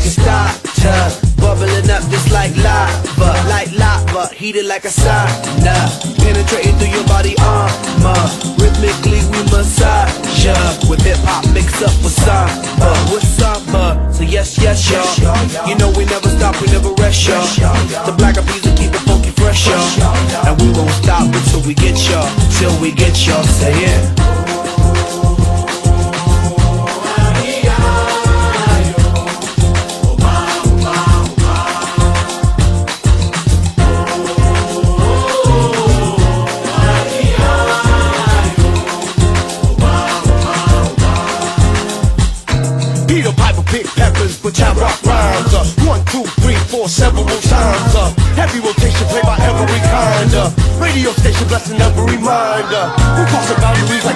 can start bubbling up just like lava, heated like a sauna, penetrating through your body armor. Rhythmically we massage ya, with hip hop mixed up with samba, so yes, y'all. You know we never stop, we never rest, y'all. The Black Eyed Peas will keep it funky fresh, y'all. And we won't stop until we get y'all, till we get y'all. Say it. Peter Piper pick peppers, but I rock rhymes. 1, 2, 3, 4, several times. Heavy rotation played by every kind. Radio station blessing every mind. We crossing boundaries like